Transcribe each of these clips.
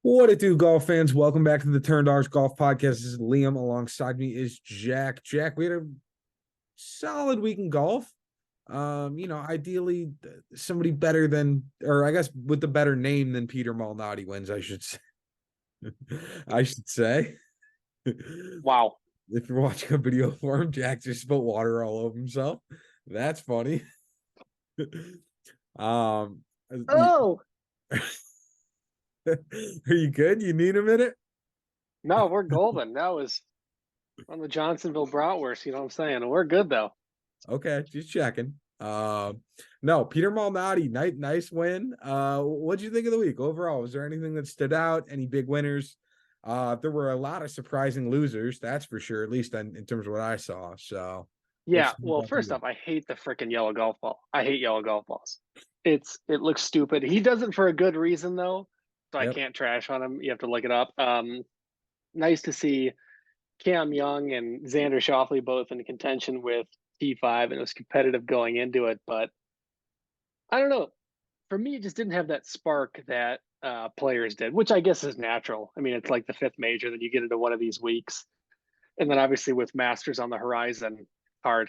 What it do, golf fans? Welcome back to the Turn Dogs Golf Podcast. This is Liam. Alongside me is Jack. Jack, we had a solid week in golf. Ideally somebody better than, or I guess with the better name than Peter Malnati wins, I should say. I should say. Wow. If you're watching a video for him, Jack just spilled water all over himself. That's funny. um, Oh, are you good? You need a minute? no, we're golden. That was on the Johnsonville Bratwurst. You know what I'm saying? We're good though. Okay, just checking. No, Peter Malnati, nice win. What'd you think of the week overall? Was there anything that stood out? Any big winners? There were a lot of surprising losers, that's for sure, at least in terms of what I saw. So Yeah. Well, first off, I hate the freaking yellow golf ball. I hate yellow golf balls. It looks stupid. He does it for a good reason though, so I Yep. can't trash on him. You have to look it up. Nice to see Cam Young and Xander Schauffele both in contention with T5, and it was competitive going into it. But I don't know. For me, it just didn't have that spark that players did, which I guess is natural. I mean, it's like the fifth major, then you get into one of these weeks, and then obviously with Masters on the horizon, hard.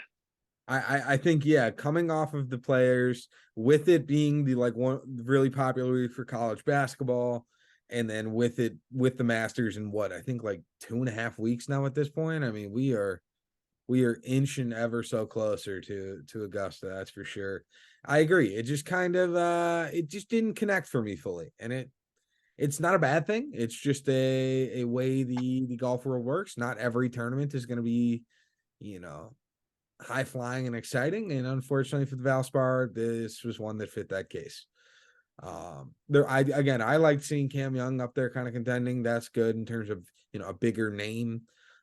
I think, yeah, coming off of the players, with it being the like one really popular week for college basketball, and then with the Masters in what I think like 2.5 weeks now at this point. I mean, we are inching ever so closer to Augusta, that's for sure. I agree. It just kind of it just didn't connect for me fully. And it's not a bad thing. It's just a way the golf world works. Not every tournament is going to be, you know, high flying and exciting. And unfortunately for the Valspar, this was one that fit that case. I liked seeing Cam Young up there kind of contending. That's good in terms of, a bigger name.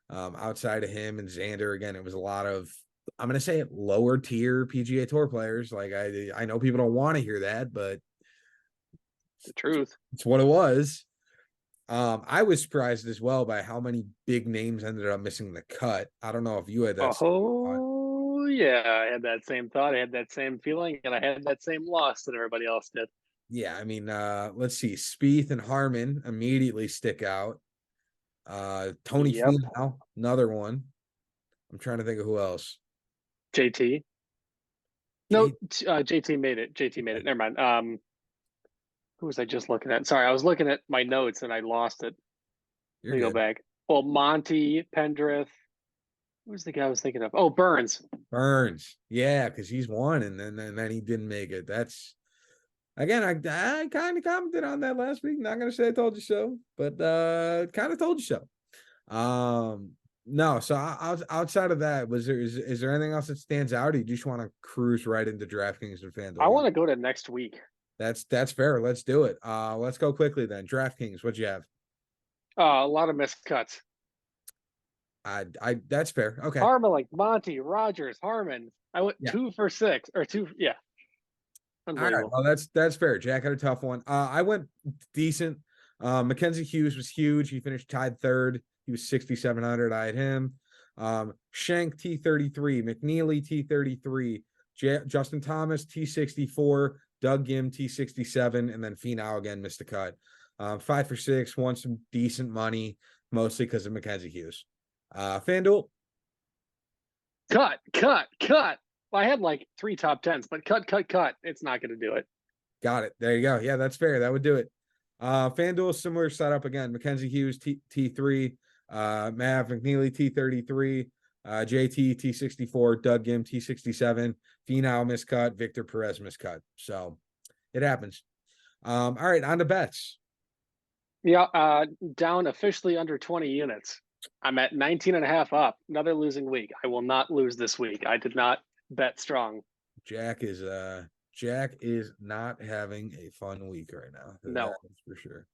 Outside of him and Xander, again, it was a lot of, I'm going to say it, lower tier PGA Tour players. Like I know people don't want to hear that, but The truth. it's what it was. I was surprised as well by how many big names ended up missing the cut. I don't know if you had that same thought. Oh yeah, I had that same thought. I had that same feeling, and I had that same loss that everybody else did. Yeah, I mean, let's see. Spieth and Harmon immediately stick out. Tony Yep. Finau, another one. I'm trying to think of who else. JT. No, J- JT made it. JT made it. Never mind. Who was I just looking at? Sorry, I was looking at my notes and I lost it. You're Let me go good. back. Well, Monty, Pendrith. Who's the guy I was thinking of? Oh, Burns. Burns. Yeah, because he's won and then he didn't make it. That's again, I kind of commented on that last week. Not gonna say I told you so, but kind of told you so. No, so outside of that, is there anything else that stands out, or you just want to cruise right into DraftKings and I FanDuel? want to go to next week. That's fair. Let's do it. Let's go quickly then. DraftKings, what'd you have? A lot of missed cuts. I that's fair. Okay. Harmon, Monty, Rogers, Harmon. I went Yeah. 2 for 6 or two. Yeah, All right. unbelievable. Well, that's fair. Jack had a tough one. I went decent. Mackenzie Hughes was huge. He finished tied third. He was 6,700. I had him. Shank T33, McNeely T33, Justin Thomas T64, Doug Gim T67, and then Finau again missed the cut. 5 for 6, won some decent money, mostly because of Mackenzie Hughes. FanDuel, Cut, cut, cut. Well, I had like 3 top 10s, but cut. It's not going to do it. got it. There you go. Yeah, that's fair. That would do it. FanDuel, similar setup again. Mackenzie Hughes T3, Mav McNeely T33, JT T64, Doug Gim T67, Finau miscut, Victor Perez miscut. So it happens. All right, on to bets. Yeah, down officially under 20 units. I'm at 19 and a half up. Another losing week. I will not lose this week. I did not bet strong. Jack is not having a fun week right now. That No. is for sure.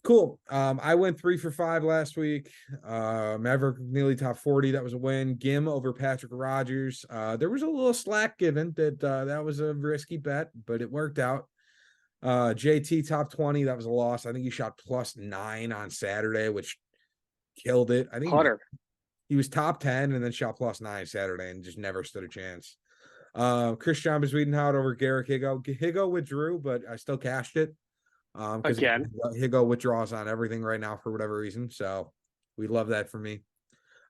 Cool. I went 3 for 5 last week. Maverick nearly top 40. That was a win. Gim over Patrick Rogers. There was a little slack given that was a risky bet, but it worked out. JT top 20. That was a loss. I think he shot +9 on Saturday, which killed it. I think Putter. he was top 10 and then shot +9 Saturday and just never stood a chance. Christian Bezuidenhout over Garrick Higgo. Higgo withdrew, but I still cashed it. Because Again. Higo withdraws on everything right now for whatever reason. So we love that for me.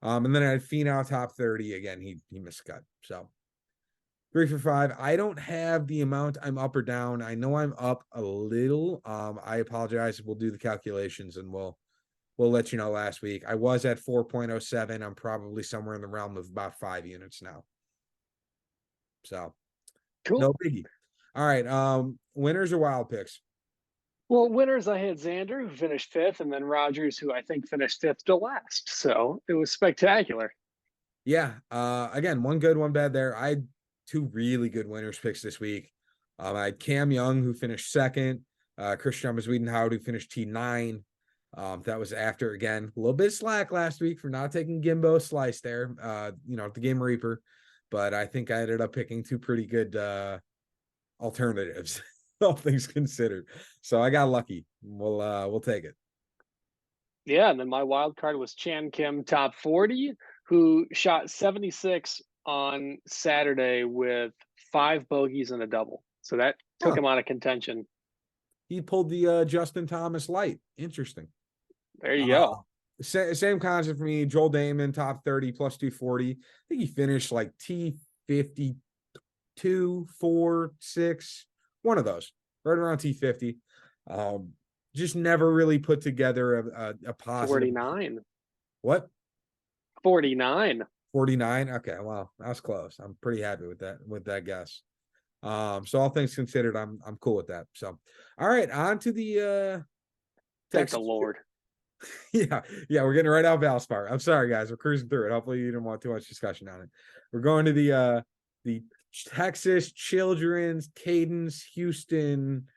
And then I had Finau top 30 again. He missed cut. So 3 for 5. I don't have the amount I'm up or down. I know I'm up a little. I apologize. We'll do the calculations and we'll let you know last week. I was at 4.07. I'm probably somewhere in the realm of about 5 units now. So Cool. no biggie. All right. Winners or wild picks? Well, winners, I had Xander, who finished fifth, and then Rogers, who I think finished fifth to last. So it was spectacular. Yeah. Again, one good, one bad there. I had 2 really good winners picks this week. I had Cam Young, who finished second, Christian Wiedenhout, who finished T9. That was after, again, a little bit slack last week for not taking Gimbo Slice there, the Game Reaper. But I think I ended up picking 2 pretty good alternatives, all things considered. So I got lucky. We'll take it. Yeah, and then my wild card was Chan Kim, top 40, who shot 76 on Saturday with 5 bogeys and a double. So that took him out of contention. He pulled the Justin Thomas light. Interesting. There you go. Same concept for me. Joel Damon, top 30, plus 240. I think he finished like T52, 4, 6, one of those, right around T50. Just never really put together a positive. 49. What? 49. 49. Okay, well, that was close. I'm pretty happy with that guess. So all things considered, I'm cool with that. So, all right, on to the Thank the Lord. Yeah, we're getting right out Valspar. I'm sorry, guys. We're cruising through it. Hopefully, you didn't want too much discussion on it. We're going to the Texas Children's Cadence Houston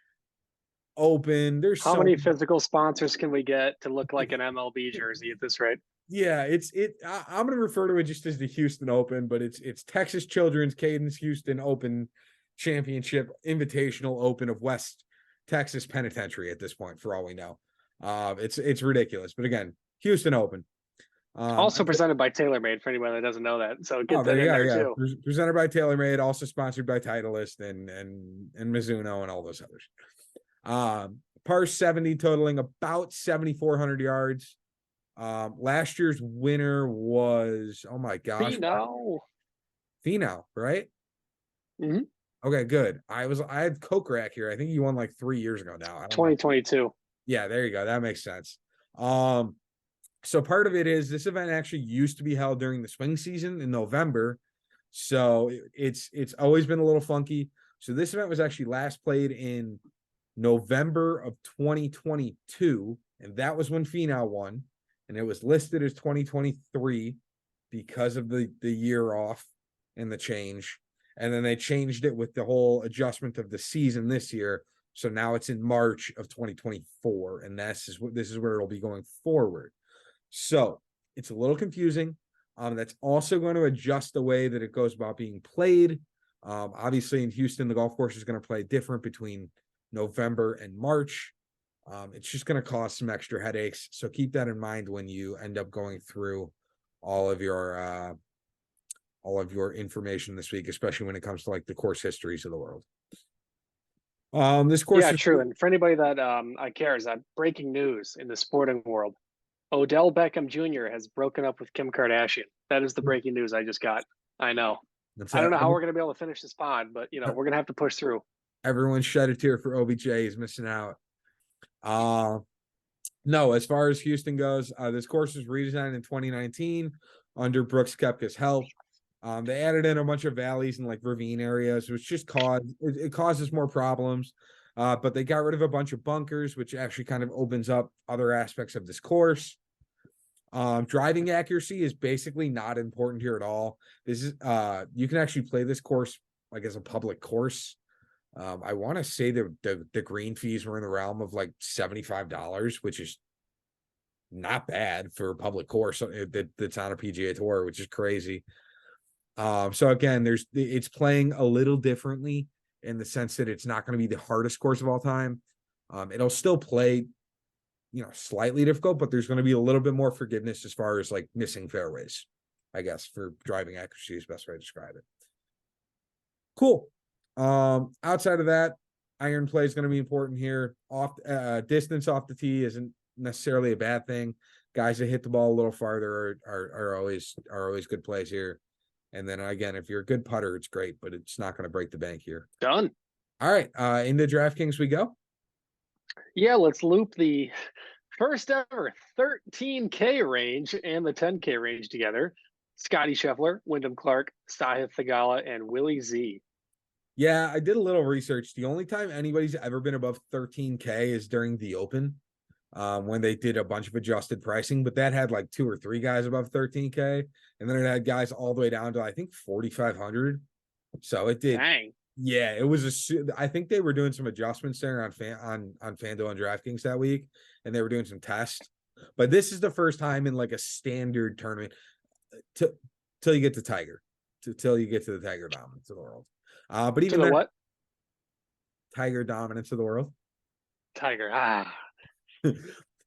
Open. There's how many physical sponsors can we get to look like an MLB jersey at this rate? Yeah, I'm going to refer to it just as the Houston Open, but it's Texas Children's Cadence Houston Open Championship Invitational Open of West Texas Penitentiary at this point, for all we know. It's ridiculous, but again, Houston Open. Also presented by TaylorMade for anyone that doesn't know that. So get that in there too. Presented by TaylorMade, also sponsored by Titleist and Mizuno and all those others. Par 70 totaling about 7,400 yards. Last year's winner was, oh my gosh, Finau, right? Mm-hmm. Okay, good. I had Kokrak here. I think you won like 3 years ago now. 2022. Yeah, there you go. That makes sense. So part of it is this event actually used to be held during the swing season in November. So it's always been a little funky. So this event was actually last played in November of 2022, and that was when Finau won. And it was listed as 2023 because of the year off and the change. And then they changed it with the whole adjustment of the season this year. So now it's in March of 2024, and this is where it'll be going forward. So it's a little confusing. That's also going to adjust the way that it goes about being played. Obviously, in Houston, the golf course is going to play different between November and March. It's just going to cause some extra headaches. So keep that in mind when you end up going through all of your information this week, especially when it comes to like the course histories of the world. This course, yeah, true. And for anybody that cares, that breaking news in the sporting world: Odell Beckham Jr. has broken up with Kim Kardashian. That is the breaking news I just got. I know. I don't know how we're going to be able to finish this pod, but we're going to have to push through. Everyone shed a tear for OBJ. He's missing out. No, as far as Houston goes, this course was redesigned in 2019 under Brooks Koepka's help. They added in a bunch of valleys and like ravine areas, which just causes more problems. But they got rid of a bunch of bunkers, which actually kind of opens up other aspects of this course. Driving accuracy is basically not important here at all. This is you can actually play this course like as a public course. I want to say the green fees were in the realm of like $75, which is not bad for a public course that's on a PGA Tour, which is crazy. So again, it's playing a little differently in the sense that it's not going to be the hardest course of all time. It'll still play, slightly difficult, but there's going to be a little bit more forgiveness as far as like missing fairways, I guess, for driving accuracy is the best way to describe it. Cool. Outside of that, Iron play is going to be important here. Off distance off the tee isn't necessarily a bad thing. Guys that hit the ball a little farther are always good plays here. And then again, if you're a good putter, it's great, but it's not going to break the bank here. Done. All right, into DraftKings we go. Yeah, let's loop the first ever 13K range and the 10K range together. Scottie Scheffler, Wyndham Clark, Sahith Theegala, and Willie Z. Yeah, I did a little research. The only time anybody's ever been above 13K is during the Open, when they did a bunch of adjusted pricing, but that had like 2 or 3 guys above 13K, and then it had guys all the way down to I think 4,500. So it did. Dang. Yeah, it was I think they were doing some adjustments there on FanDuel and DraftKings that week, and they were doing some tests. But this is the first time in like a standard tournament till you get to Tiger, till you get to the Tiger dominance of the world. But even To the what? Tiger dominance of the world. Tiger.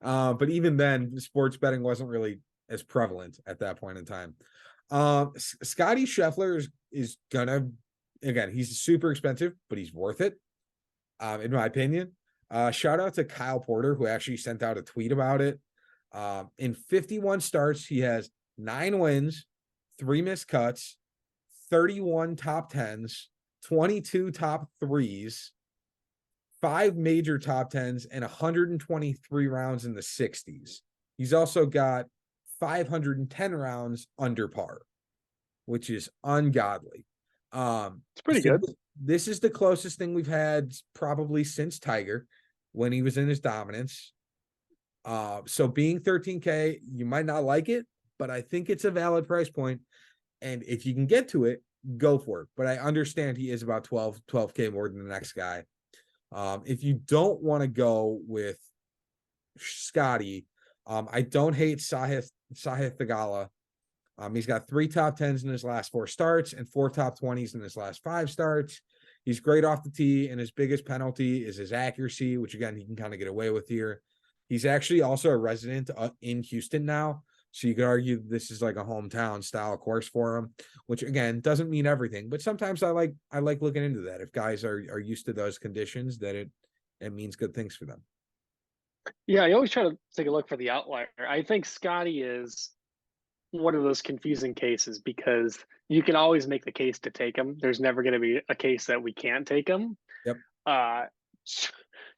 But even then, sports betting wasn't really as prevalent at that point in time. Scottie Scheffler is gonna, again, he's super expensive, but he's worth it, in my opinion. Shout out to Kyle Porter, who actually sent out a tweet about it. In 51 starts, he has 9 wins, 3 missed cuts, 31 top 10s, 22 top 3s, 5 major top 10s, and 123 rounds in the 60s. He's also got 510 rounds under par, which is ungodly. It's pretty good. This is the closest thing we've had probably since Tiger when he was in his dominance. So being 13K, you might not like it, but I think it's a valid price point. And if you can get to it, go for it. But I understand he is about 12K more than the next guy. If you don't want to go with Scottie, I don't hate Sahith Theegala. He's got 3 top 10s in his last 4 starts and 4 top 20s in his last 5 starts. He's great off the tee, and his biggest penalty is his accuracy, which again, he can kind of get away with here. He's actually also a resident in Houston now. So you could argue this is like a hometown style course for him, which again doesn't mean everything, but sometimes I like looking into that. If guys are used to those conditions, that it means good things for them. Yeah, I always try to take a look for the outlier. I think Scottie is one of those confusing cases because you can always make the case to take him. There's never going to be a case that we can't take him. Yep.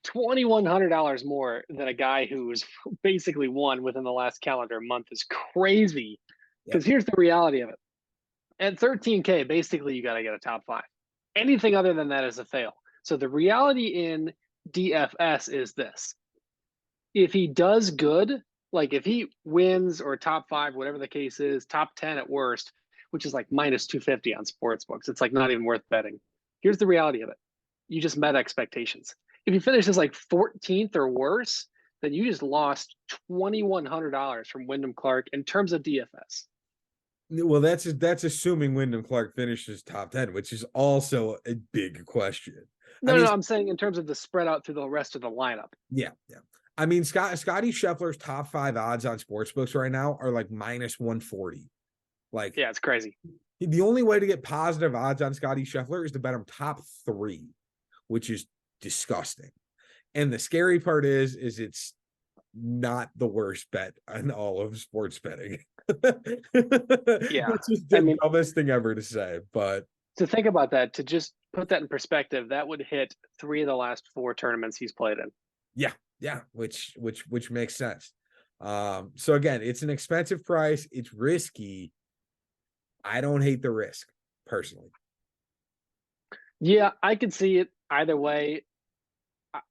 $2,100 more than a guy who's basically won within the last calendar month is crazy. Because here's the reality of it. At 13K, basically you got to get a top 5. Anything other than that is a fail. So the reality in DFS is this. If he does good, like if he wins or top 5, whatever the case is, top 10 at worst, which is like minus 250 on sports books, it's like not even worth betting. Here's the reality of it. You just met expectations. If he finishes like 14th or worse, then you just lost $2,100 from Wyndham Clark in terms of DFS. Well, that's assuming Wyndham Clark finishes top 10, which is also a big question. No, I'm saying in terms of the spread out through the rest of the lineup. Yeah. I mean, Scottie Scheffler's top 5 odds on sportsbooks right now are like minus 140. Like, yeah, it's crazy. The only way to get positive odds on Scottie Scheffler is to bet him top 3, which is disgusting. And the scary part is it's not the worst bet on all of sports betting. Yeah, it's just the dumbest thing ever to say. But to think about that, to just put that in perspective, that would hit 3 of the last 4 tournaments he's played in. Yeah, which makes sense. So again, it's an expensive price. It's risky. I don't hate the risk personally. Yeah, I could see it either way.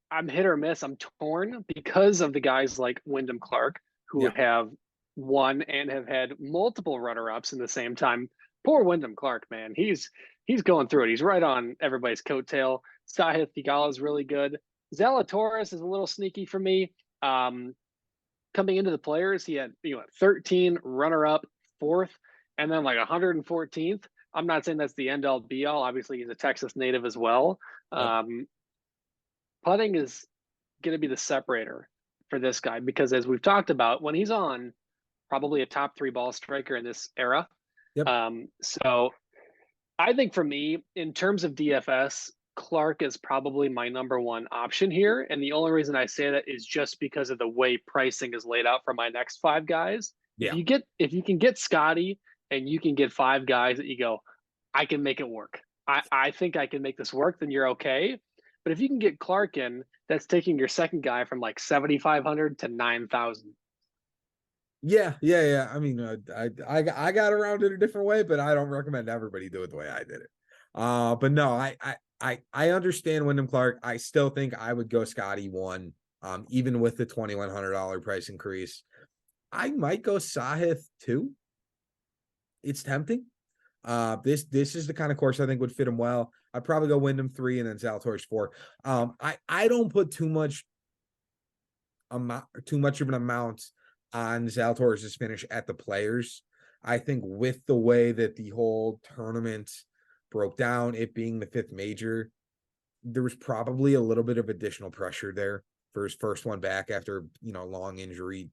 I'm hit or miss. I'm torn because of the guys like Wyndham Clark who have won and have had multiple runner-ups in the same time. Poor Wyndham Clark, man. He's going through it. He's right on everybody's coattail. Sahith Theegala is really good. Zalatoris is a little sneaky for me. Coming into the Players, he had 13 runner-up, 4th, and then like 114th. I'm not saying that's the end-all be-all. Obviously, he's a Texas native as well. Putting is going to be the separator for this guy because, as we've talked about, when he's on, probably a top 3 ball striker in this era. So I think for me, in terms of DFS, Clark is probably my number one option here. And the only reason I say that is just because of the way pricing is laid out for my next five guys. Yeah. If you can get Scottie and you can get five guys that you go, I can make it work. I think I can make this work, then you're okay. But if you can get Clark in, that's taking your second guy from like 7,500 to 9,000. Yeah. I mean, I got around it a different way, but I don't recommend everybody do it the way I did it. But no, I understand Wyndham Clark. I still think I would go Scottie one, even with the $2,100 price increase. I might go Sahith two. It's tempting. This is the kind of course I think would fit him well. I'd probably go Wyndham three and then Zalatoris four. I don't put too much of an amount on Zalatoris' finish at the Players. I think with the way that the whole tournament broke down, it being the fifth major, there was probably a little bit of additional pressure there for his first one back after a long injury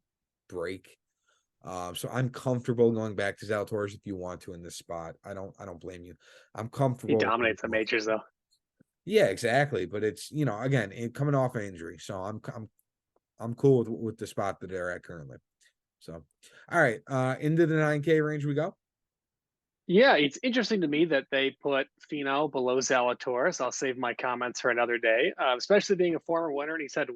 break. So I'm comfortable going back to Zalatoris if you want to in this spot. I don't blame you. I'm He comfortable. dominates the majors though. Yeah, exactly. But it's again coming off an injury, so I'm cool with the spot that they're at currently. So, all right, into the 9K range we go. Yeah, it's interesting to me that they put Finau below Zalatoris. I'll save my comments for another day, especially being a former winner. And he said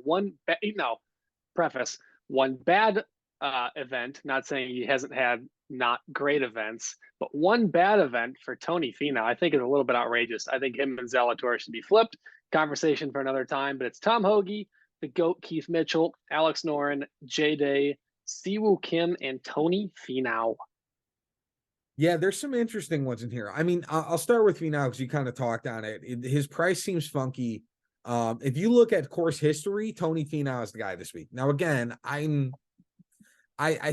preface, one bad event, not saying he hasn't had not great events, but one bad event for Tony Finau, I think is a little bit outrageous. I think him and Zalatoris should be flipped. Conversation for another time, but it's Tom Hoagie, the GOAT Keith Mitchell, Alex Noren, J-Day, Siwoo Kim, and Tony Finau. Yeah, there's some interesting ones in here. I mean, I'll start with Finau because you kind of talked on it. His price seems funky. If you look at course history, Tony Finau is the guy this week. Now, again, I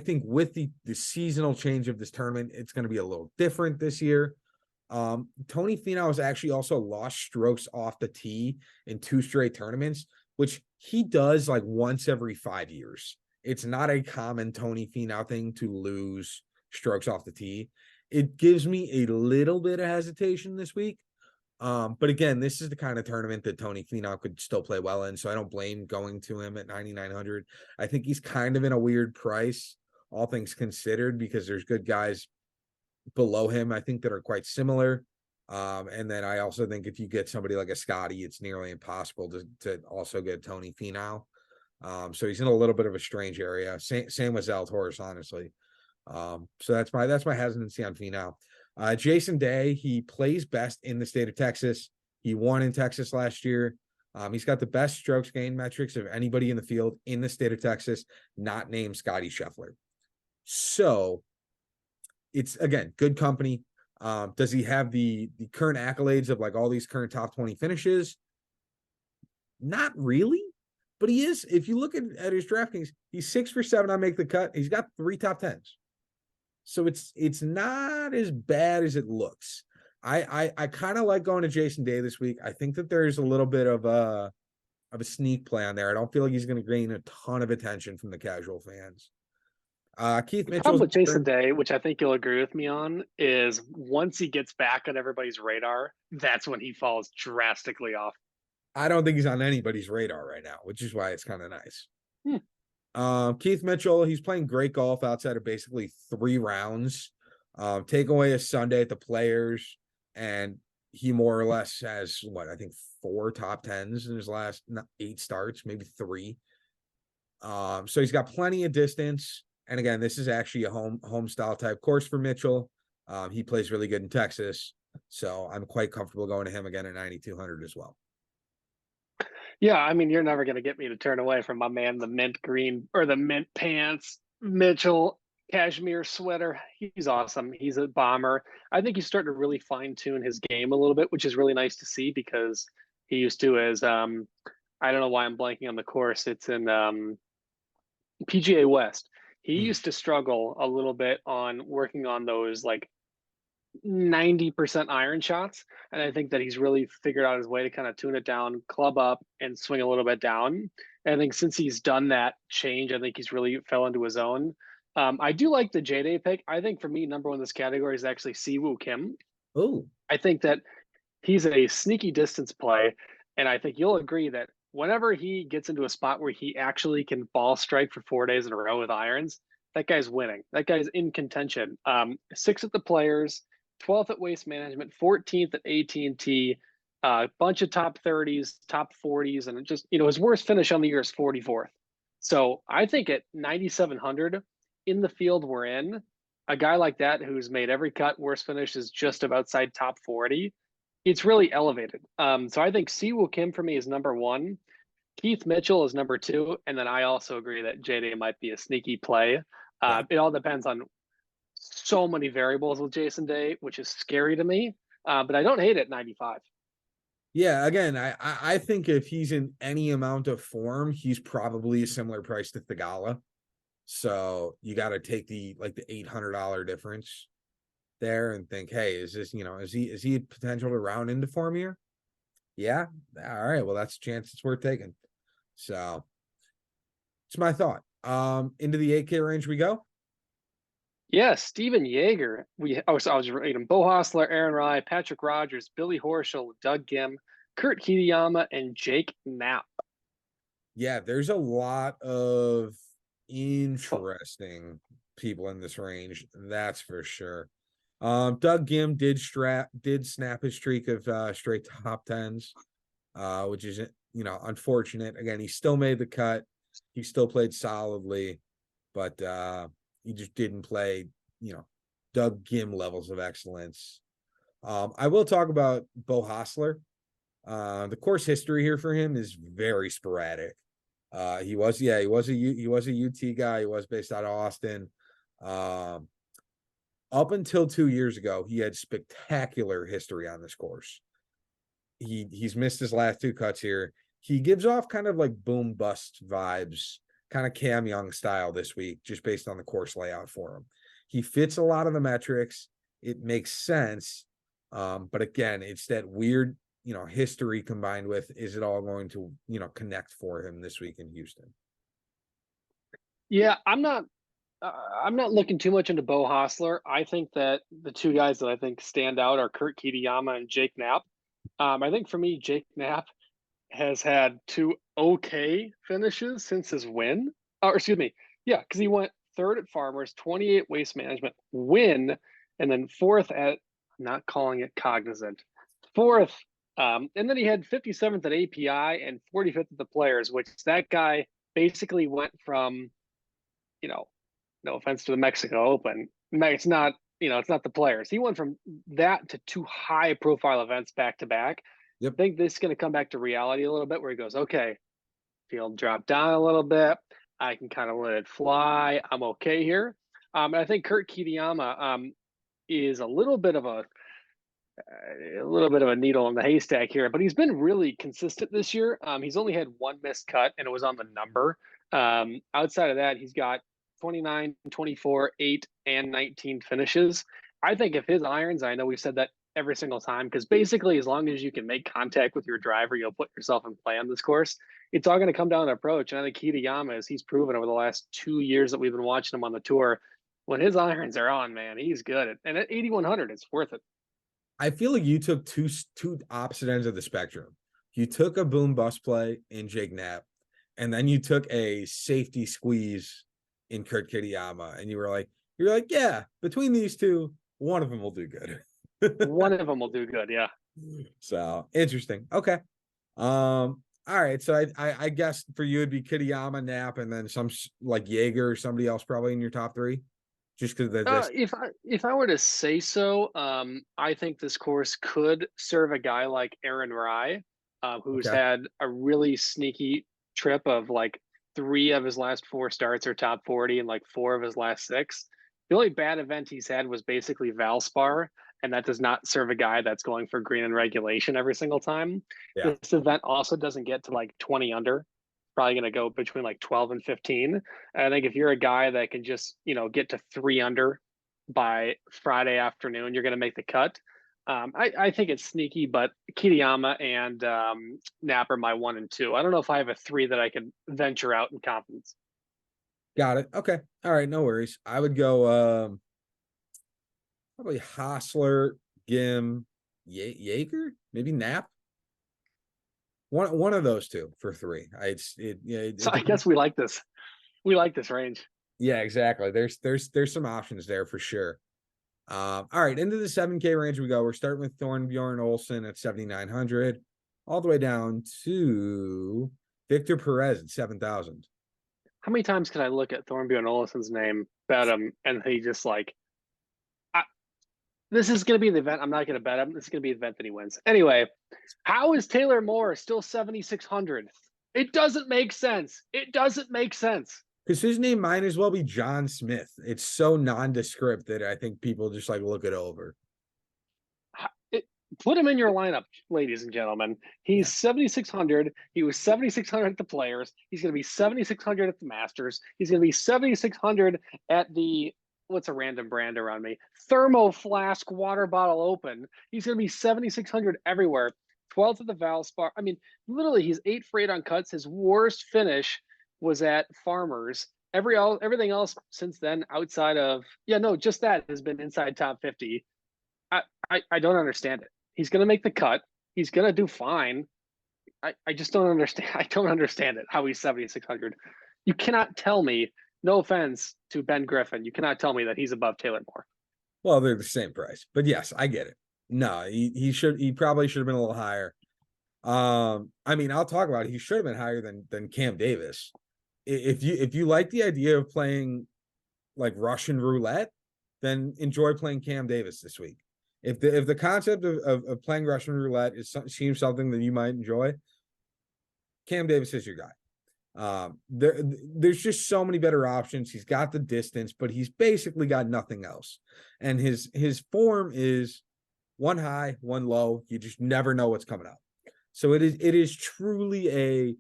think with the seasonal change of this tournament, it's going to be a little different this year. Tony Finau has actually also lost strokes off the tee in 2 straight tournaments, which he does like once every 5 years. It's not a common Tony Finau thing to lose strokes off the tee. It gives me a little bit of hesitation this week. But again, this is the kind of tournament that Tony Finau could still play well in, so I don't blame going to him at 9,900. I think he's kind of in a weird price, all things considered, because there's good guys below him, I think, that are quite similar. And then I also think if you get somebody like a Scottie, it's nearly impossible to also get Tony Finau. So he's in a little bit of a strange area. Same with Zalatoris, honestly. So that's my hesitancy on Finau. Jason Day, he plays best in the state of Texas. He won in Texas last year. He's got the best strokes gain metrics of anybody in the field in the state of Texas, not named Scottie Scheffler. So it's, again, good company. Does he have the current accolades of like all these current top 20 finishes? Not really, but he is. If you look at his DraftKings, he's 6 for 7 on Make the Cut. He's got 3 top 10s. So it's not as bad as it looks. I kind of like going to Jason Day this week. I think that there's a little bit of a sneak play on there. I don't feel like he's going to gain a ton of attention from the casual fans. Keith The Mitchell problem with Jason Day, which I think you'll agree with me on, is once he gets back on everybody's radar, that's when he falls drastically off. I don't think he's on anybody's radar right now, which is why it's kind of nice. Hmm. Keith Mitchell, he's playing great golf outside of basically 3 rounds. Take away a Sunday at the Players, and he more or less has I think 4 top 10s in his last 8 starts, maybe 3. So he's got plenty of distance. And again, this is actually a home style type course for Mitchell. He plays really good in Texas, so I'm quite comfortable going to him again at 9,200 as well. Yeah, I mean, you're never going to get me to turn away from my man, the mint green or the mint pants, Mitchell, cashmere sweater. He's awesome. He's a bomber. I think he's starting to really fine tune his game a little bit, which is really nice to see because he used to as I don't know why I'm blanking on the course. It's in PGA West. He used to struggle a little bit on working on those like 90% iron shots. And I think that he's really figured out his way to kind of tune it down, club up, and swing a little bit down. And I think since he's done that change, I think he's really fell into his own. I do like the J-Day pick. I think for me, number one in this category is actually Siwoo Kim. Oh, I think that He's a sneaky distance play, and I think you'll agree that whenever he gets into a spot where he actually can ball strike for 4 days in a row with irons, that guy's winning. That guy's in contention. Sixth at the Players, 12th at Waste Management, 14th at AT&T, a bunch of top 30s, top 40s, and just his worst finish on the year is 44th. So I think at 9,700 in the field we're in, a guy like that who's made every cut, worst finish is just about outside top 40. It's really elevated. So I think Siwoo Kim for me is number one. Keith Mitchell is number two, and then I also agree that JD might be a sneaky play. Yeah. It all depends on so many variables with Jason Day, which is scary to me. But I don't hate it at 95. Yeah, again, I think if he's in any amount of form, he's probably a similar price to Thigala. So you got to take the $800 difference there and think, hey, is this, is he potential to round into form here? Yeah. All right. Well, that's a chance it's worth taking. So it's my thought. Into the 8K range we go. Yeah, Steven Yeager. I was reading Bo Hostler, Aaron Rai, Patrick Rogers, Billy Horschel, Doug Gim, Kurt Kitayama, and Jake Knapp. Yeah, there's a lot of interesting people in this range, that's for sure. Doug Gim did snap his streak of straight top tens, which is unfortunate. Again, he still made the cut, he still played solidly, but he just didn't play Doug Gim levels of excellence. I will talk about Bo Hostler. The course history here for him is very sporadic. He was a UT guy. He was based out of Austin. Up until 2 years ago, he had spectacular history on this course. He's missed his last two cuts here. He gives off kind of like boom bust vibes, kind of Cam Young style this week, just based on the course layout for him. He fits a lot of the metrics. It makes sense. But again, it's that weird, history combined with, is it all going to, connect for him this week in Houston? Yeah, I'm not looking too much into Bo Hostler. I think that the two guys that I think stand out are Kurt Kitayama and Jake Knapp. I think for me, Jake Knapp has had two okay finishes since his win. Or excuse me, yeah, because he went third at Farmers, 28 Waste Management, win, and then fourth at, I'm not calling it Cognizant, fourth, and then he had 57th at API and 45th at the Players, which that guy basically went from, no offense to the Mexico Open, it's not, it's not the Players. He went from that to two high profile events back to back. Yep. I think this is going to come back to reality a little bit where he goes, okay, field drop down a little bit. I can kind of let it fly. I'm okay here. And I think Kurt Kitayama is a little bit of a needle in the haystack here, but he's been really consistent this year. He's only had one missed cut, and it was on the number. Outside of that, he's got 29, 24, 8, and 19 finishes. I think if his irons, I know we've said that every single time, because basically as long as you can make contact with your driver, you'll put yourself in play on this course. It's all going to come down to approach. And I think Kitayama, as he's proven over the last 2 years that we've been watching him on the tour, when his irons are on, man, he's good. And at 8,100, it's worth it. I feel like you took two opposite ends of the spectrum. You took a boom bust play in Jake Knapp, and then you took a safety squeeze in Kurt Kitayama, and you're like, yeah, between these two, one of them will do good. One of them will do good, yeah. So interesting. Okay. All right. So I guess for you it'd be Kitayama, Knapp, and then some like Yeager or somebody else probably in your top three. Just because if I were to say so, I think this course could serve a guy like Aaron Rai, who's had a really sneaky trip of like 3 of his last 4 starts are top 40 and like 4 of his last 6. The only bad event he's had was basically Valspar, and that does not serve a guy that's going for green and regulation every single time. Yeah. This event also doesn't get to like 20 under. Probably going to go between like 12 and 15. I think if you're a guy that can just, get to 3 under by Friday afternoon, you're going to make the cut. I think it's sneaky, but Kitayama and Knapp are my 1 and 2. I don't know if I have a 3 that I can venture out in confidence. Got it. Okay. All right. No worries. I would go probably Hostler, Gim, Yeager, maybe Knapp. One of those two for 3. So I guess we like this. We like this range. Yeah, exactly. There's some options there for sure. All right, into the 7K range we go. We're starting with Thornbjorn Olsen at 7,900, all the way down to Victor Perez at 7,000. How many times can I look at Thornbjorn Olsen's name, bet him, and he just like, this is going to be the event. I'm not going to bet him. This is going to be the event that he wins. Anyway, how is Taylor Moore still 7,600? It doesn't make sense. It doesn't make sense. Because his name might as well be John Smith. It's so nondescript that I think people just like look it over. Put him in your lineup, ladies and gentlemen. He's 7,600. He was 7,600 at the Players. He's going to be 7,600 at the Masters. He's going to be 7,600 at the, what's a random brand around me? Thermo Flask Water Bottle Open. He's going to be 7,600 everywhere. 12th at the Valspar. I mean, literally, he's 8 for 8 on cuts. His worst finish was at Farmers. Everything else since then, outside of just that has been inside top 50. I don't understand it. He's going to make the cut. He's going to do fine. I just don't understand. I don't understand it, how he's 7,600. You cannot tell me, no offense to Ben Griffin, you cannot tell me that he's above Taylor Moore. Well, they're the same price, but yes, I get it. No, he probably should have been a little higher. I mean, I'll talk about it. He should have been higher than Cam Davis. If you like the idea of playing like Russian roulette, then enjoy playing Cam Davis this week. If the concept of playing Russian roulette seems something that you might enjoy, Cam Davis is your guy. There's just so many better options. He's got the distance, but he's basically got nothing else. And his form is one high, one low. You just never know what's coming up. So it is truly a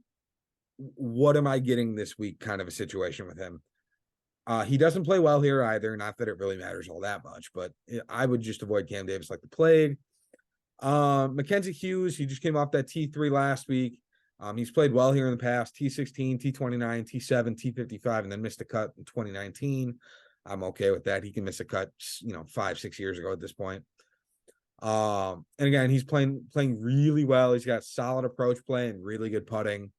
what am I getting this week kind of a situation with him. He doesn't play well here either. Not that it really matters all that much, but I would just avoid Cam Davis like the plague. Mackenzie Hughes, he just came off that T3 last week. He's played well here in the past, T16, T29, T7, T55, and then missed a cut in 2019. I'm okay with that. He can miss a cut, 5-6 years ago at this point. And again, he's playing really well. He's got solid approach play and really good putting.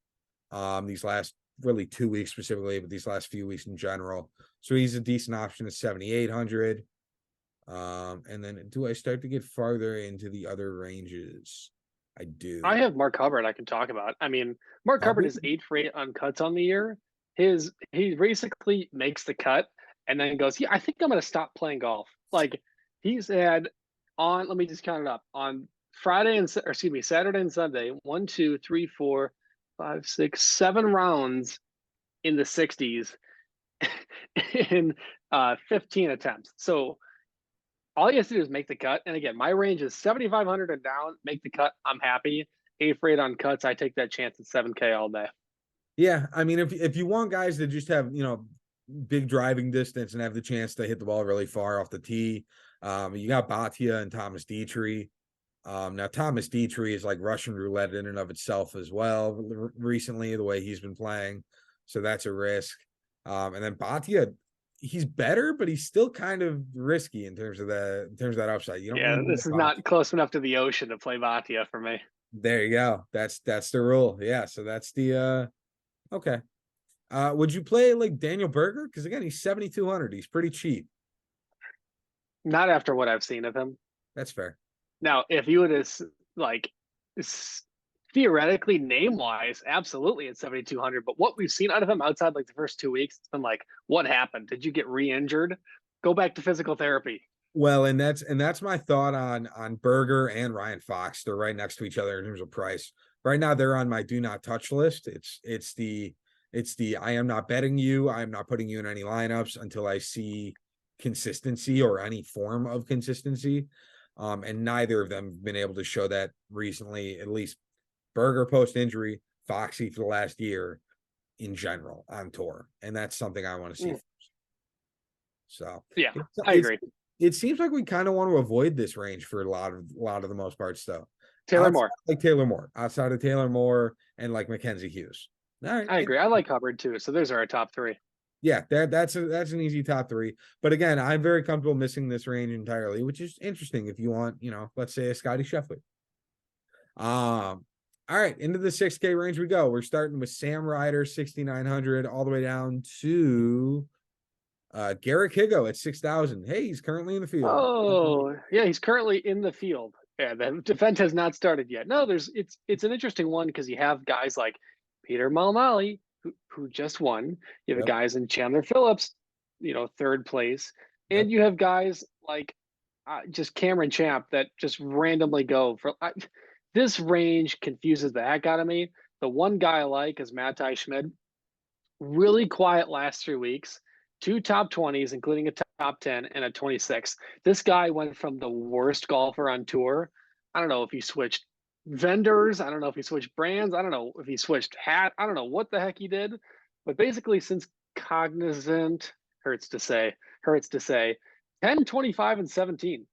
These last really 2 weeks specifically, but these last few weeks in general. So he's a decent option at 7,800. And then do I start to get farther into the other ranges? I do. I have Mark Hubbard I can talk about. I mean, Mark Hubbard is 8 for 8 on cuts on the year. He basically makes the cut and then goes, I think I'm going to stop playing golf. Like he's had on, let me just count it up, on Saturday and Sunday, 1, 2, 3, 4, 5, 6, 7 rounds in the 60s in 15 attempts. So all he has to do is make the cut. And again, my range is 7,500 and down. Make the cut. I'm happy. 8 for 8 on cuts. I take that chance at 7K all day. Yeah, I mean, if you want guys that just have big driving distance and have the chance to hit the ball really far off the tee, you got Bhatia and Thomas Dietrich. Now Thomas Dietrich is like Russian roulette in and of itself as well. Recently, the way he's been playing, so that's a risk. And then Bhatia, he's better, but he's still kind of risky in terms of that upside. You don't. Yeah, this is not close enough to the ocean to play Bhatia for me. There you go. That's the rule. Yeah. So that's the okay. Would you play like Daniel Berger? Because again, he's 7,200. He's pretty cheap. Not after what I've seen of him. That's fair. Now, if you would have like theoretically name wise, absolutely at 7,200. But what we've seen out of him outside like the first 2 weeks, it's been like, what happened? Did you get re-injured? Go back to physical therapy. Well, and that's my thought on Berger and Ryan Fox. They're right next to each other in terms of price. Right now, they're on my do not touch list. It's the I am not betting you. I am not putting you in any lineups until I see consistency or any form of consistency. And neither of them have been able to show that recently, at least Berger post-injury, Foxy for the last year in general on tour. And that's something I want to see first. So yeah, I agree. It seems like we kind of want to avoid this range for a lot of the most parts though. Taylor Moore. Like Taylor Moore. Outside of Taylor Moore and like Mackenzie Hughes. All right. I agree. I like Hubbard too. So those are our top 3. Yeah, that's an easy top three. But again, I'm very comfortable missing this range entirely, which is interesting if you want, let's say a Scottie Scheffler. All right, into the 6K range we go. We're starting with Sam Ryder, 6,900, all the way down to Garrick Higo at 6,000. Hey, he's currently in the field. Oh, yeah, he's currently in the field. Yeah, the defense has not started yet. No, it's an interesting one because you have guys like Peter Malnati who just won. You have Yep. guys in Chandler Phillips, third place, Yep. and you have guys like just Cameron Champ that just randomly go for. This range confuses the heck out of me. The one guy I like is Mattai Schmid. Really quiet last 3 weeks, two top 20s, including a top 10 and a 26. This guy went from the worst golfer on tour. I don't know if he switched vendors. I don't know if he switched brands. I don't know if he switched hat. I don't know what the heck he did. But basically, since Cognizant, hurts to say, 10, 25, and 17.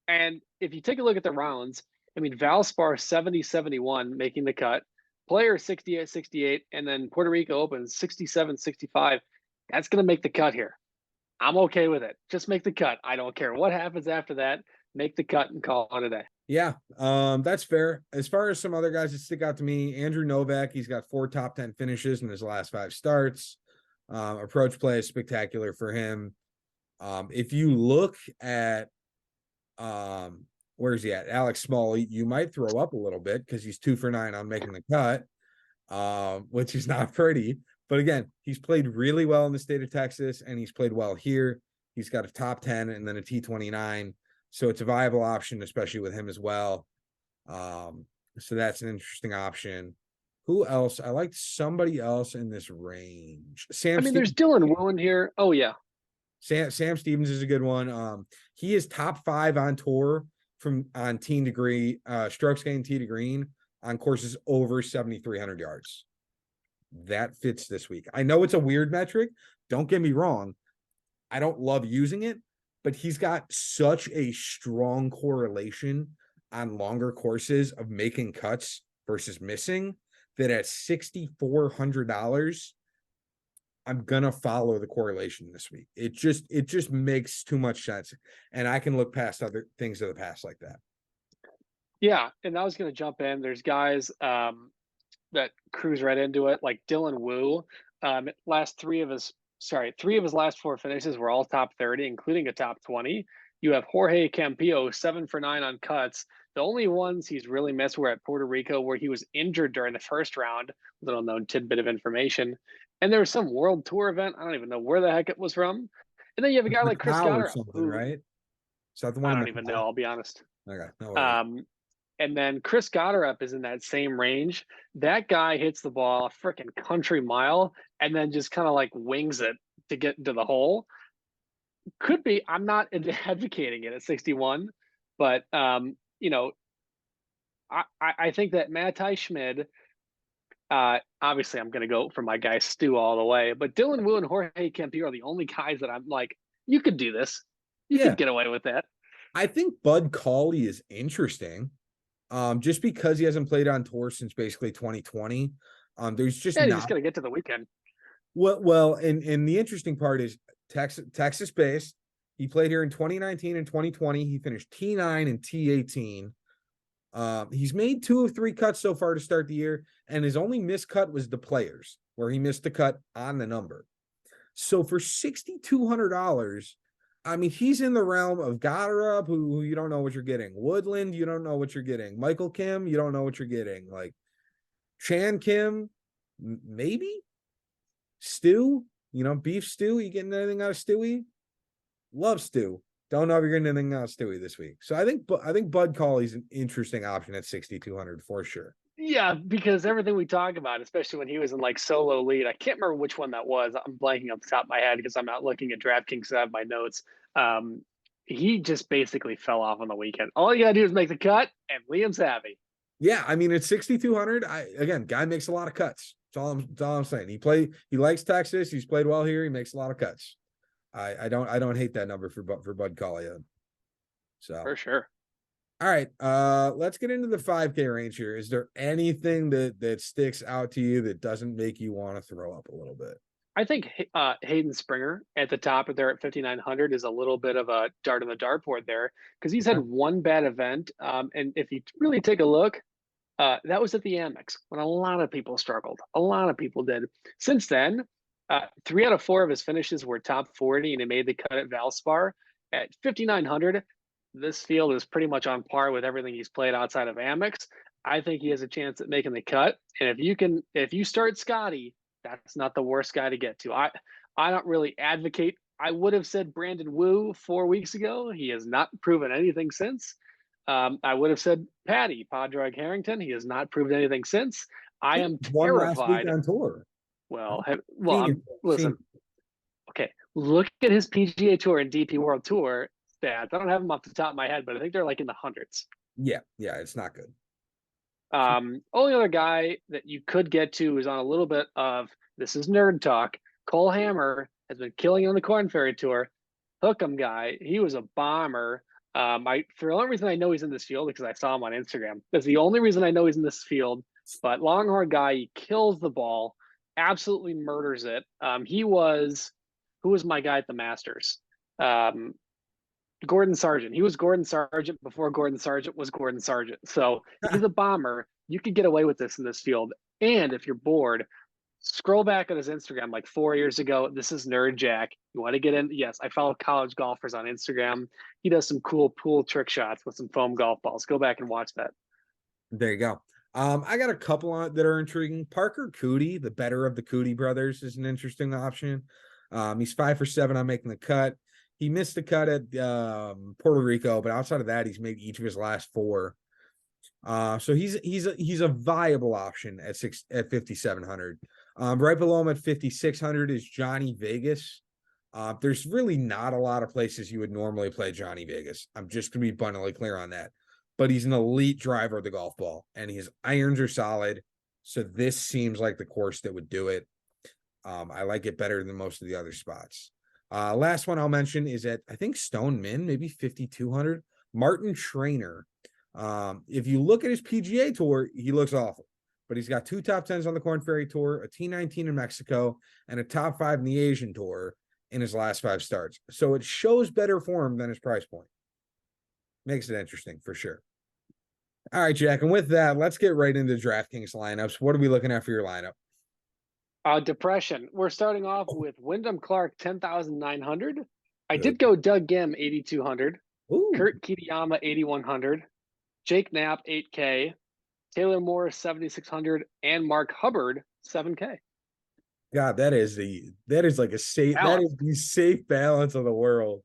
And if you take a look at the rounds, I mean, Valspar 70, 71 making the cut, Player 68, 68, and then Puerto Rico Open 67, 65. That's going to make the cut here. I'm okay with it. Just make the cut. I don't care what happens after that. Make the cut and call it a day. Yeah, that's fair. As far as some other guys that stick out to me, Andrew Novak, he's got 4 top 10 finishes in his last 5 starts. Approach play is spectacular for him. If you look at where's he at? Alex Smalley, you might throw up a little bit because he's 2 for 9 on making the cut, which is not pretty. But again, he's played really well in the state of Texas, and he's played well here. He's got a top 10 and then a T29. So it's a viable option, especially with him as well. So that's an interesting option. Who else? I liked somebody else in this range. I mean, there's Dylan Wu in here. Oh, yeah. Sam Stevens is a good one. He is top 5 on tour on tee to green, strokes gained tee to green on courses over 7,300 yards. That fits this week. I know it's a weird metric. Don't get me wrong. I don't love using it, but he's got such a strong correlation on longer courses of making cuts versus missing that at $6,400, I'm gonna follow the correlation this week. It just makes too much sense, and I can look past other things of the past like that. Yeah, and I was going to jump in. There's guys that cruise right into it, like Dylan Wu. Three of his last 4 finishes were all top 30, including a top 20. You have Jorge Campillo, 7 for 9 on cuts. The only ones he's really missed were at Puerto Rico, where he was injured during the first round. Little known tidbit of information. And there was some World Tour event. I don't even know where the heck it was from. And then you have a guy like Chris Macau or Goddard, something, who right? So the one I in don't even know. Macau. I'll be honest. Okay, no worries. And then Chris Goddard is in that same range. That guy hits the ball a freaking country mile and then just kind of like wings it to get into the hole. Could be. I'm not advocating it at 61, but I think that Mattai Schmid. Obviously, I'm going to go for my guy Stu all the way. But Dylan Wu and Jorge Campillo are the only guys that I'm like, you could do this. You Yeah, could get away with that. I think Bud Cauley is interesting. Just because he hasn't played on tour since basically 2020. There's just Yeah, you not just got to get to the weekend. well, and the interesting part is Texas based. He played here in 2019 and 2020. He finished T9 and T18. He's made 2 of 3 cuts so far to start the year, and his only missed cut was the Players, where he missed the cut on the number. So for $6,200, I mean, he's in the realm of Goddard, who you don't know what you're getting. Woodland, you don't know what you're getting. Michael Kim, you don't know what you're getting. Like Chan Kim, maybe. Stu, beef stew. You getting anything out of Stewie? Love Stu. Don't know if you're getting anything out of Stewie this week. So I think Bud Cauley's an interesting option at 6,200 for sure. Yeah, because everything we talk about, especially when he was in like solo lead, I can't remember which one that was. I'm blanking off the top of my head because I'm not looking at DraftKings. I have my notes. He just basically fell off on the weekend. All you gotta do is make the cut, and Liam's happy. Yeah, I mean it's 6,200. Guy makes a lot of cuts. That's all I'm saying. He likes Texas. He's played well here. He makes a lot of cuts. I don't hate that number for Bud Cauley. So For sure. all right, let's get into the 5K range here. Is there anything that sticks out to you that doesn't make you want to throw up a little bit? I think Hayden Springer at the top of there at 5,900 is a little bit of a dart in the dartboard there because he's had Okay. one bad event. And if you really take a look, that was at the Amex when a lot of people struggled. A lot of people did. Since then, 3 out of 4 of his finishes were top 40, and he made the cut at Valspar at 5,900. This field is pretty much on par with everything he's played outside of Amex. I think he has a chance at making the cut. And if you start Scottie, that's not the worst guy to get to. I don't really advocate. I would have said Brandon Wu 4 weeks ago. He has not proven anything since. I would have said Patty Padraig Harrington. He has not proved anything since. I He am won last week terrified. on tour. I'm listen. Okay, look at his PGA Tour and DP World Tour stats. I don't have them off the top of my head, but I think they're like in the hundreds. Yeah, it's not good. Only other guy that you could get to is on a little bit of this is nerd talk. Cole Hammer has been killing on the Corn Ferry Tour. Hook'em guy. He was a bomber. For the only reason I know he's in this field because I saw him on Instagram. That's the only reason I know he's in this field. But Longhorn guy, he kills the ball, absolutely murders it. Who was my guy at the Masters? Gordon Sargent. He was Gordon Sargent before Gordon Sargent was Gordon Sargent. So he's a bomber. You could get away with this in this field. And if you're bored, scroll back at his Instagram like 4 years ago. This is Nerd Jack. You want to get in? Yes, I follow college golfers on Instagram. He does some cool pool trick shots with some foam golf balls. Go back and watch that. There you go. I got a couple on that are intriguing. Parker Cootie, the better of the Cootie brothers, is an interesting option. He's 5 for 7 on making the cut. He missed the cut at Puerto Rico, but outside of that, he's made each of his last 4. So he's a viable option at 5,700. Right below him at 5,600 is Johnny Vegas. There's really not a lot of places you would normally play Johnny Vegas. I'm just gonna be abundantly clear on that. But he's an elite driver of the golf ball, and his irons are solid. So this seems like the course that would do it. I like it better than most of the other spots. Last one I'll mention is at, I think, Stone Min, maybe 5,200. Martin Trainer. If you look at his PGA Tour, he looks awful. But he's got 2 top 10s on the Corn Ferry Tour, a T19 in Mexico, and a top 5 in the Asian Tour in his last 5 starts. So it shows better form than his price point. Makes it interesting for sure. All right, Jack. And with that, let's get right into DraftKings lineups. What are we looking at for your lineup? Depression. We're starting off with Wyndham Clark 10,900. I Good. did go Doug Gim 8,200. Ooh. Kurt Kitayama 8,100. Jake Knapp 8K. Taylor Moore 7,600, and Mark Hubbard 7K. God, that is like a safe Balance. that is the safe balance of the world.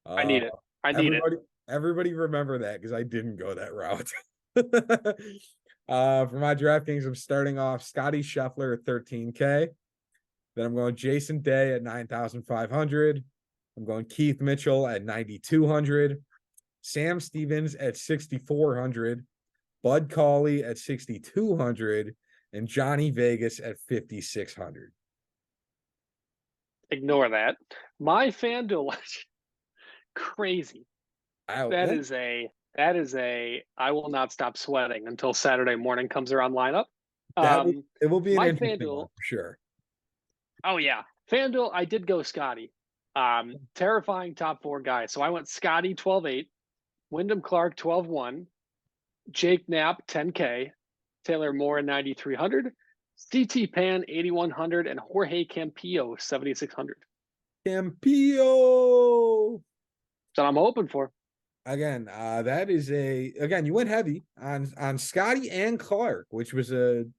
I need it. I need it. Everybody remember that because I didn't go that route. For my DraftKings, I'm starting off Scottie Scheffler at 13K. Then I'm going Jason Day at 9,500. I'm going Keith Mitchell at 9,200. Sam Stevens at 6,400. Bud Cauley at 6,200. And Johnny Vegas at 5,600. Ignore that. My FanDuel crazy. That is a I will not stop sweating until Saturday morning comes around lineup. It will be an my interesting FanDuel, one for sure. Oh yeah. FanDuel, I did go Scottie. Terrifying top 4 guys. So I went Scottie 12-8, Wyndham Clark 12-1, Jake Knapp 10K, Taylor Moore 9,300, CT Pan 8,100, and Jorge Campillo 7,600. Campillo. That's what I'm hoping for. Again, you went heavy on Scottie and Clark, which was an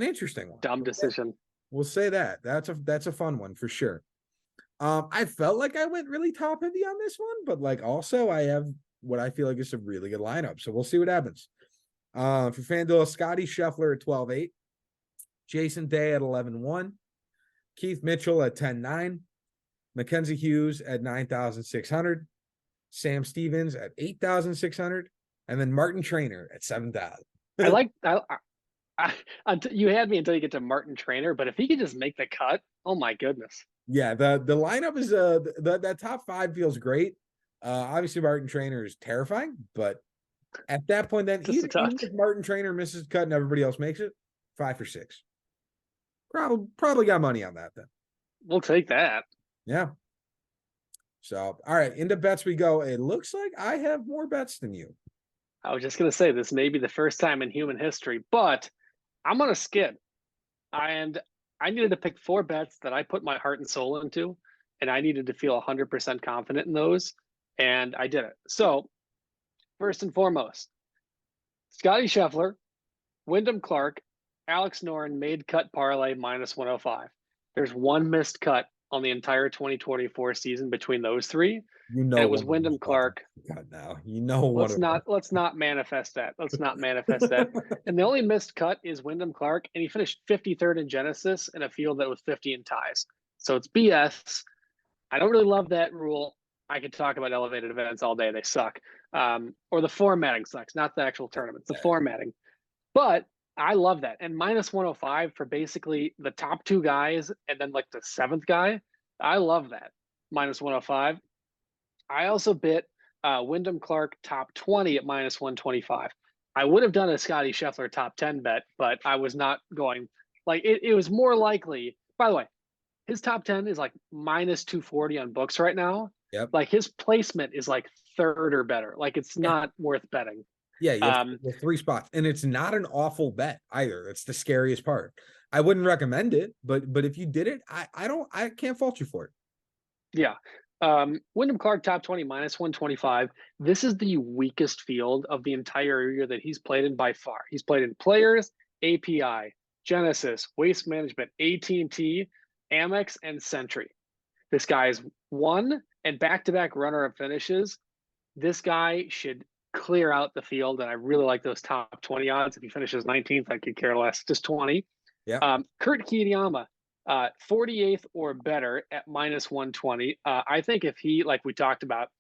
interesting one. Dumb decision. We'll say that. That's a fun one for sure. I felt like I went really top heavy on this one, but like also I have what I feel like is a really good lineup. So we'll see what happens. For FanDuel, Scottie Scheffler at 12-8, Jason Day at 11-1, Keith Mitchell at 10-9, Mackenzie Hughes at 9,600, Sam Stevens at 8,600, and then Martin Trainer at 7,000. You had me until you get to Martin Trainer, but if he could just make the cut, oh my goodness. Yeah, the lineup is that top 5 feels great. Obviously Martin Trainer is terrifying, but at that point, then even if Martin Trainer misses the cut and everybody else makes it, 5 for 6. Probably got money on that then. We'll take that. Yeah. So, all right, into bets we go. It looks like I have more bets than you. I was just gonna say this may be the first time in human history, but I'm gonna skid. And I needed to pick 4 bets that I put my heart and soul into, and I needed to feel 100% confident in those, and I did it. So, first and foremost, Scottie Scheffler, Wyndham Clark, Alex Noren made cut parlay -105. There's one missed cut on the entire 2024 season between those 3, You and know it was one of Wyndham them's about to Clark. cut now. You know one Let's of them. not manifest that. Let's not manifest that. And the only missed cut is Wyndham Clark, and he finished 53rd in Genesis in a field that was 50 in ties. So it's BS. I don't really love that rule. I could talk about elevated events all day. They suck. Or the formatting sucks, not the actual tournaments, the formatting. But I love that. And -105 for basically the top 2 guys and then like the 7th guy. I love that. -105. I also bit Wyndham Clark top 20 at -125. I would have done a Scottie Scheffler top 10 bet, but I was not going like it was more likely. By the way, his top 10 is like -240 on books right now. Yep. Like his placement is like 3rd or better. Like it's Yeah. not worth betting. Yeah, you have 3 spots, and it's not an awful bet either. It's the scariest part. I wouldn't recommend it, but if you did it, I can't fault you for it. Yeah. Wyndham Clark top 20 -125. This is the weakest field of the entire year that he's played in by far. He's played in Players, API, Genesis, Waste Management, AT&T, Amex, and Sentry. This guy's won and back-to-back runner-up finishes. This guy should clear out the field, and I really like those top 20 odds. If he finishes 19th, I could care less. Just 20. Yeah. Kurt Kitayama, 48th or better at -120. I think if he, like we talked about,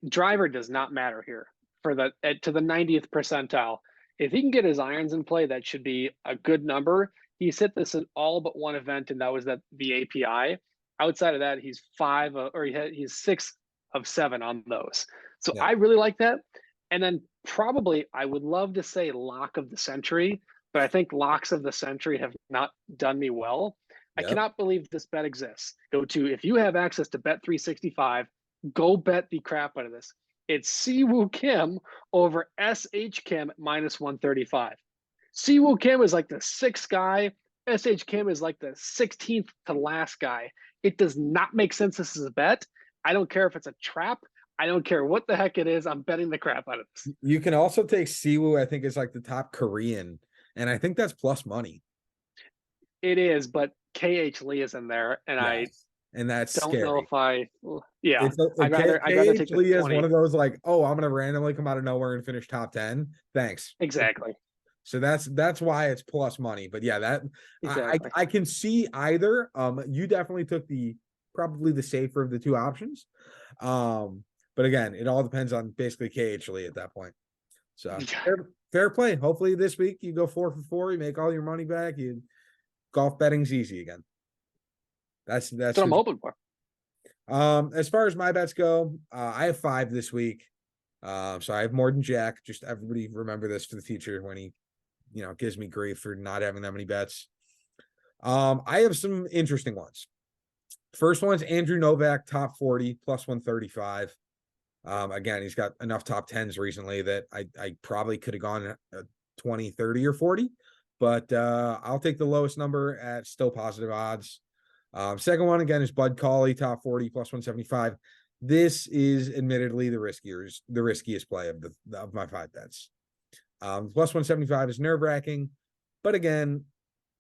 driver does not matter here for to the 90th percentile. If he can get his irons in play, that should be a good number. He's hit this in all but one event, and that was the API. Outside of that, he's he's 6 of 7 on those. So Yeah. I really like that. And then probably I would love to say lock of the century, but I think locks of the century have not done me well. I Yep. cannot believe this bet exists. If you have access to Bet 365, go bet the crap out of this. It's Siwoo Kim over SH Kim at -135. Siwoo Kim is like the 6th guy. SH Kim is like the 16th to last guy. It does not make sense. This is a bet. I don't care if it's a trap. I don't care what the heck it is. I'm betting the crap out of this. You can also take Siwoo, I think, is like the top Korean, and I think that's plus money. It is, but KH Lee is in there, and and that's don't scary. know if yeah. I'd rather take the 20. Is one of those like, oh, I'm gonna randomly come out of nowhere and finish top 10. Thanks. Exactly. So that's why it's plus money. But yeah, that exactly. I can see either. You definitely took probably the safer of the 2 options. But again, it all depends on basically KH Lee at that point. So fair play. Hopefully this week you go 4 for 4, you make all your money back. Golf betting's easy again. That's what I'm hoping for. As far as my bets go, I have 5 this week. So I have more than Jack. Just everybody remember this for the future when he, gives me grief for not having that many bets. I have some interesting ones. First one's Andrew Novak, top 40, +135. Again, he's got enough top 10s recently that I probably could have gone 20, 30, or 40, but I'll take the lowest number at still positive odds. Second one, again, is Bud Cauley, top 40, +175. This is admittedly the riskiest play of my 5 bets. +175 is nerve-wracking, but again,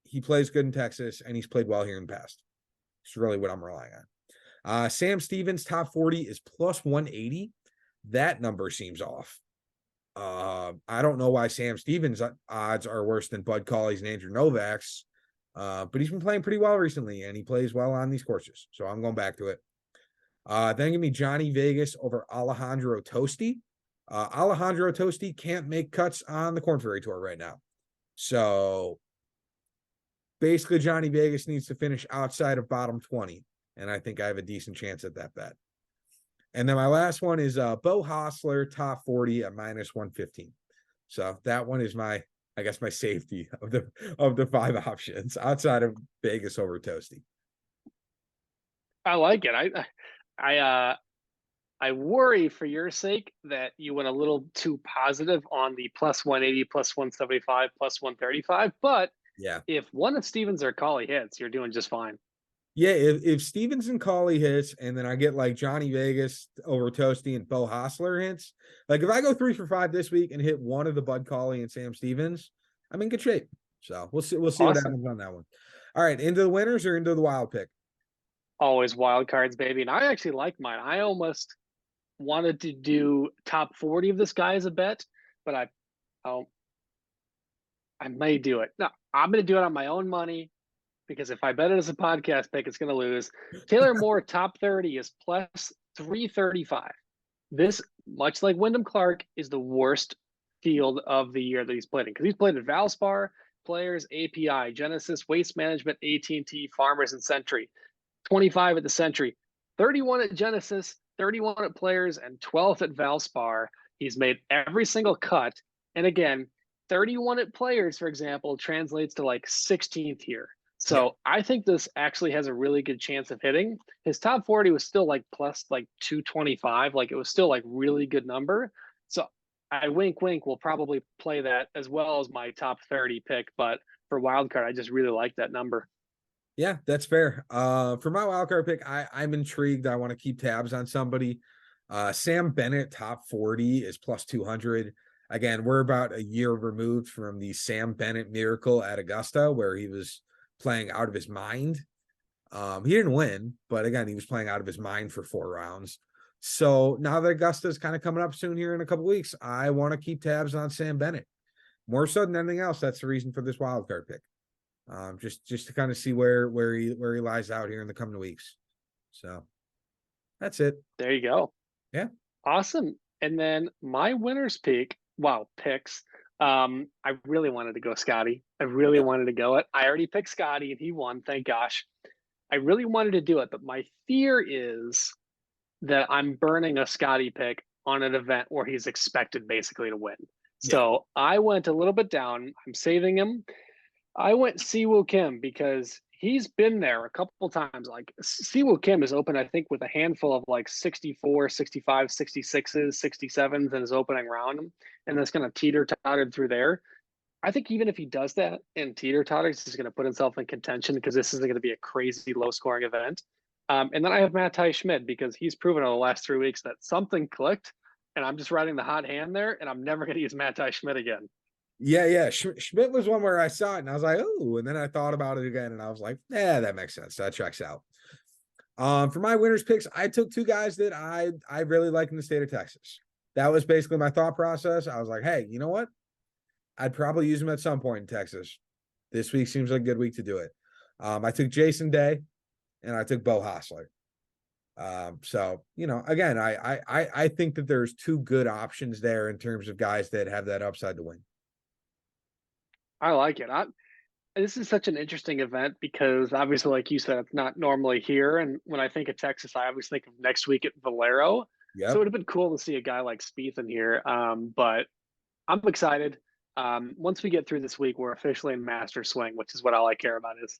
he plays good in Texas, and he's played well here in the past. It's really what I'm relying on. Sam Stevens, top 40, is +180. That number seems off. I don't know why Sam Stevens' odds are worse than Bud Cauley's and Andrew Novak's, but he's been playing pretty well recently, and he plays well on these courses, so I'm going back to it. Then give me Johnny Vegas over Alejandro Tosti. Alejandro Tosti can't make cuts on the Korn Ferry Tour right now. So basically, Johnny Vegas needs to finish outside of bottom 20, and I think I have a decent chance at that bet. And then my last one is Bo Hostler, top 40 at -115. So that one is my I guess my safety of the five options outside of Vegas over Toasty. I like it. I I worry for your sake that you went a little too positive on the plus 180, plus 175, plus 135. But Yeah. if one of Stevens or Colley hits, you're doing just fine. Yeah, if Stevens and Colley hits, and then I get like Johnny Vegas over Toasty and Bo Hostler hits, like if I go 3 for 5 this week and hit one of the Bud Colley and Sam Stevens, I'm in good shape. So we'll see. We'll see what Awesome. happens on that one. All right, into the winners or into the wild pick? Always wild cards, baby. And I actually like mine. I almost wanted to do top 40 of this guy as a bet, but oh, I may do it. No, I'm going to do it on my own money because if I bet it as a podcast pick, it's going to lose. Taylor Moore, top 30 is plus 335. This, much like Wyndham Clark, is the worst field of the year that he's played in because he's played at Valspar, Players, API, Genesis, Waste Management, AT&T, Farmers, and Century. 25 at the Century, 31 at Genesis, 31 at Players, and 12th at Valspar. He's made every single cut. And again, 31 at Players, for example, translates to like 16th here. Yeah. So I think this actually has a really good chance of hitting. His top 40 was still like plus like 225. Like it was still like really good number. So I wink will probably play that as well as my top 30 pick. But for wildcard, I just really like that number. Yeah, that's fair. For my wild card pick, I'm intrigued. I want to keep tabs on somebody. Sam Bennett, top 40 is plus 200. Again, we're about a year removed from the Sam Bennett miracle at Augusta, where he was playing out of his mind. He didn't win, but again, he was playing out of his mind for 4 rounds. So now that Augusta is kind of coming up soon here in a couple weeks, I want to keep tabs on Sam Bennett more so than anything else. That's the reason for this wild card pick. Just to kind of see where he lies out here in the coming weeks. So that's it. There you go. Yeah. Awesome. And then my winner's pick, wow, picks. I really wanted to go Scottie. I really Yeah. wanted to go it. I already picked Scottie and he won, thank gosh. I really wanted to do it, but my fear is that I'm burning a Scottie pick on an event where he's expected basically to win. Yeah. So I went a little bit down. I'm saving him. I went Siwoo Kim because he's been there a couple times. Like Siwoo Kim is open, I think, with a handful of like 64, 65, 66s, 67s in his opening round. And that's kind of teeter-tottered through there. I think even if he does that and teeter-totters, he's going to put himself in contention because this isn't going to be a crazy low-scoring event. And then I have Matthijs Schmidt because he's proven over the last 3 weeks that something clicked. And I'm just riding the hot hand there, and I'm never going to use Matthijs Schmidt again. Yeah. Schmidt was one where I saw it and I was like, oh, and then I thought about it again and I was like, yeah, that makes sense. That checks out. For my winners picks, I took 2 guys that I really like in the state of Texas. That was basically my thought process. I was like, hey, you know what? I'd probably use them at some point in Texas. This week seems like a good week to do it. I took Jason Day and I took Bo Hostler. So again, I think that there's 2 good options there in terms of guys that have that upside to win. I like it. This is such an interesting event because obviously, like you said, it's not normally here. And when I think of Texas, I always think of next week at Valero. So it Yep. would have been cool to see a guy like Spieth in here. But I'm excited. Once we get through this week, we're officially in master swing, which is what all I care about is.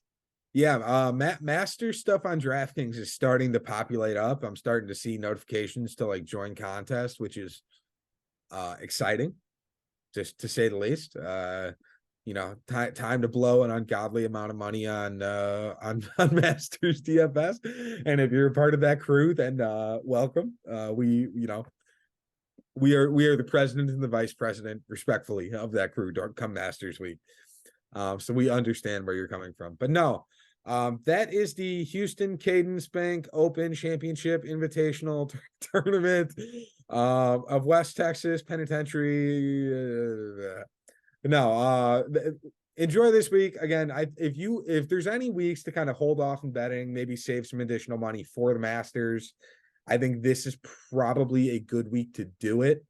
Yeah, master stuff on DraftKings is starting to populate up. I'm starting to see notifications to like join contest, which is exciting, just to say the least. Time to blow an ungodly amount of money on on Masters DFS. And if you're a part of that crew, then welcome. We are the president and the vice president, respectfully, of that crew. Don't come Masters week. So we understand where you're coming from. But no, that is the Houston Cadence Bank Open Championship Invitational Tournament of West Texas Penitentiary. Enjoy this week. Again, if there's any weeks to kind of hold off in betting, maybe save some additional money for the Masters, I think this is probably a good week to do it.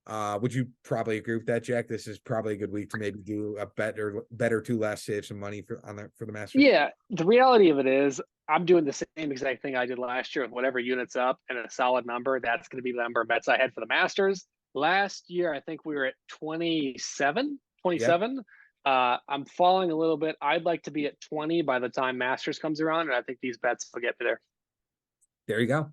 Would you probably agree with that, Jack? This is probably a good week to maybe do a bet or 2 less, save some money for the Masters. Yeah, the reality of it is I'm doing the same exact thing I did last year with whatever unit's up and a solid number. That's going to be the number of bets I had for the Masters. Last year, I think we were at 27 Yep. 27. I'm falling a little bit. I'd like to be at 20 by the time Masters comes around, and I think these bets will get me there. There you go.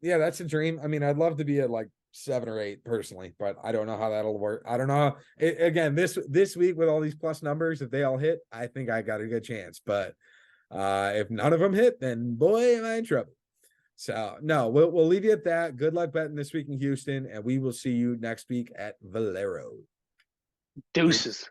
Yeah, that's a dream. I mean, I'd love to be at like 7 or 8 personally, but I don't know how that'll work. I don't know. Again, this week with all these plus numbers, if they all hit, I think I got a good chance. But if none of them hit, then boy, am I in trouble. So no, we'll leave you at that. Good luck betting this week in Houston, and we will see you next week at Valero. Peace. Deuces.